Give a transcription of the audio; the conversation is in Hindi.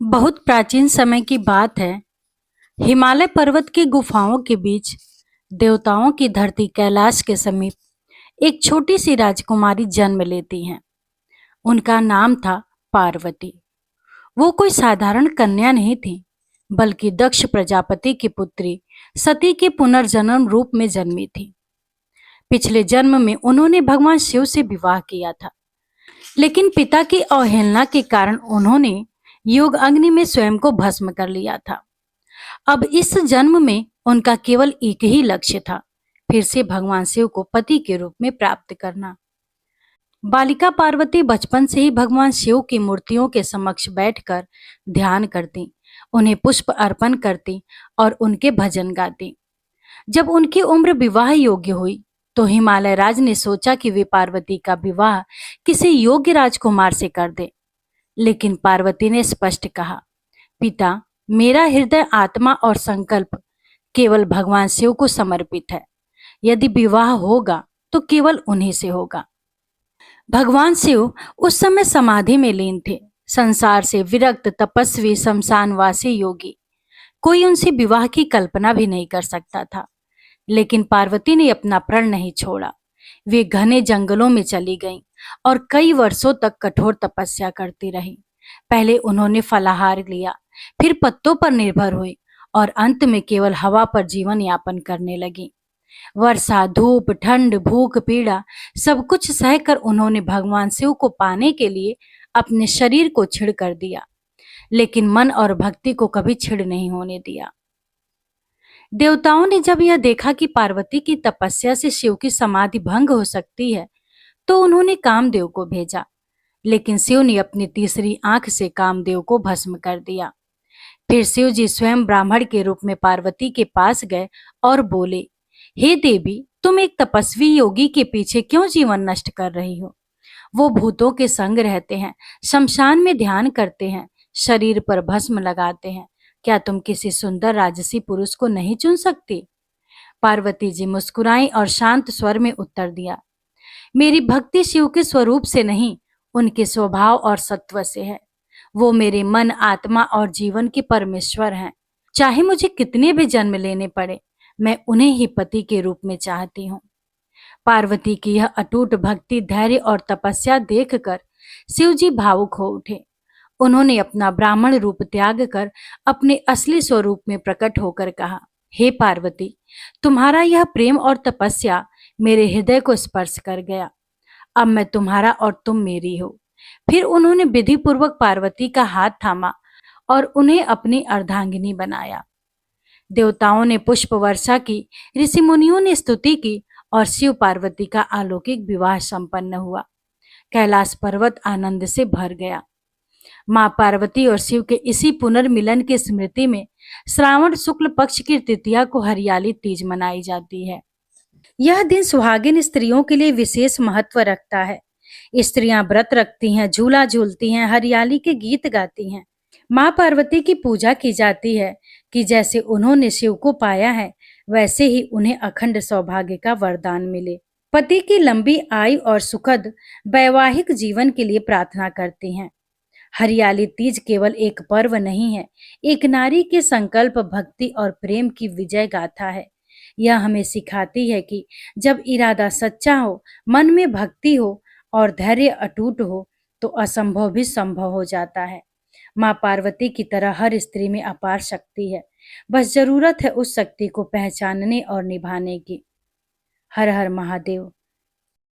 बहुत प्राचीन समय की बात है। हिमालय पर्वत की गुफाओं के बीच देवताओं की धरती कैलाश के समीप एक छोटी सी राजकुमारी जन्म लेती हैं। उनका नाम था पार्वती। वो कोई साधारण कन्या नहीं थी, बल्कि दक्ष प्रजापति की पुत्री सती के पुनर्जन्म रूप में जन्मी थी। पिछले जन्म में उन्होंने भगवान शिव से विवाह किया था, लेकिन पिता की अवहेलना के कारण उन्होंने योग अग्नि में स्वयं को भस्म कर लिया था। अब इस जन्म में उनका केवल एक ही लक्ष्य था, फिर से भगवान शिव को पति के रूप में प्राप्त करना। बालिका पार्वती बचपन से ही भगवान शिव की मूर्तियों के समक्ष बैठकर ध्यान करती, उन्हें पुष्प अर्पण करती और उनके भजन गाती। जब उनकी उम्र विवाह योग्य हुई तो हिमालय राज ने सोचा कि वे पार्वती का विवाह किसी योग्य राजकुमार से कर दे। लेकिन पार्वती ने स्पष्ट कहा, पिता, मेरा हृदय, आत्मा और संकल्प केवल भगवान शिव को समर्पित है। यदि विवाह होगा तो केवल उन्हीं से होगा। भगवान शिव उस समय समाधि में लीन थे, संसार से विरक्त तपस्वी शमशानवासी योगी। कोई उनसे विवाह की कल्पना भी नहीं कर सकता था। लेकिन पार्वती ने अपना प्रण नहीं छोड़ा। वे घने जंगलों में चली गईं और कई वर्षों तक कठोर तपस्या करती रहीं। पहले उन्होंने फलाहार लिया, फिर पत्तों पर निर्भर हुई और अंत में केवल हवा पर जीवन यापन करने लगी। वर्षा, धूप, ठंड, भूख, पीड़ा सब कुछ सहकर उन्होंने भगवान शिव को पाने के लिए अपने शरीर को छिड़ कर दिया, लेकिन मन और भक्ति को कभी छिड़ नहीं होने दिया। देवताओं ने जब यह देखा कि पार्वती की तपस्या से शिव की समाधि भंग हो सकती है, तो उन्होंने कामदेव को भेजा। लेकिन शिव ने अपनी तीसरी आंख से कामदेव को भस्म कर दिया। फिर शिव जी स्वयं ब्राह्मण के रूप में पार्वती के पास गए और बोले, हे देवी, तुम एक तपस्वी योगी के पीछे क्यों जीवन नष्ट कर रही हो? वो भूतों के संग रहते हैं, शमशान में ध्यान करते हैं, शरीर पर भस्म लगाते हैं। क्या तुम किसी सुंदर राजसी पुरुष को नहीं चुन सकती? पार्वती जी मुस्कुराई और शांत स्वर में उत्तर दिया, मेरी भक्ति शिव के स्वरूप से नहीं, उनके स्वभाव और सत्व से है। वो मेरे मन, आत्मा और जीवन के परमेश्वर हैं। चाहे मुझे कितने भी जन्म लेने पड़े, मैं उन्हें ही पति के रूप में चाहती हूँ। पार्वती की यह अटूट भक्ति, धैर्य और तपस्या देखकर शिव जी भावुक हो उठे। उन्होंने अपना ब्राह्मण रूप त्याग कर अपने असली स्वरूप में प्रकट होकर कहा, हे पार्वती, तुम्हारा यह प्रेम और तपस्या मेरे हृदय को स्पर्श कर गया। अब मैं तुम्हारा और तुम मेरी हो। फिर उन्होंने विधि पूर्वक पार्वती का हाथ थामा और उन्हें अपनी अर्धांगिनी बनाया। देवताओं ने पुष्प वर्षा की, ऋषि मुनियों ने स्तुति की और शिव पार्वती का अलौकिक विवाह संपन्न हुआ। कैलाश पर्वत आनंद से भर गया। मां पार्वती और शिव के इसी पुनर्मिलन की स्मृति में श्रावण शुक्ल पक्ष की तृतीया को हरियाली तीज मनाई जाती है। यह दिन सुहागिन स्त्रियों के लिए विशेष महत्व रखता है। स्त्रियां व्रत रखती हैं, झूला झूलती हैं, हरियाली के गीत गाती हैं। मां पार्वती की पूजा की जाती है कि जैसे उन्होंने शिव को पाया है, वैसे ही उन्हें अखंड सौभाग्य का वरदान मिले। पति की लंबी आयु और सुखद वैवाहिक जीवन के लिए प्रार्थना करती हैं। हरियाली तीज केवल एक पर्व नहीं है, एक नारी के संकल्प, भक्ति और प्रेम की विजय गाथा है। यह हमें सिखाती है कि जब इरादा सच्चा हो, मन में भक्ति हो और धैर्य अटूट हो, तो असंभव भी संभव हो जाता है। माँ पार्वती की तरह हर स्त्री में अपार शक्ति है, बस जरूरत है उस शक्ति को पहचानने और निभाने की। हर हर महादेव।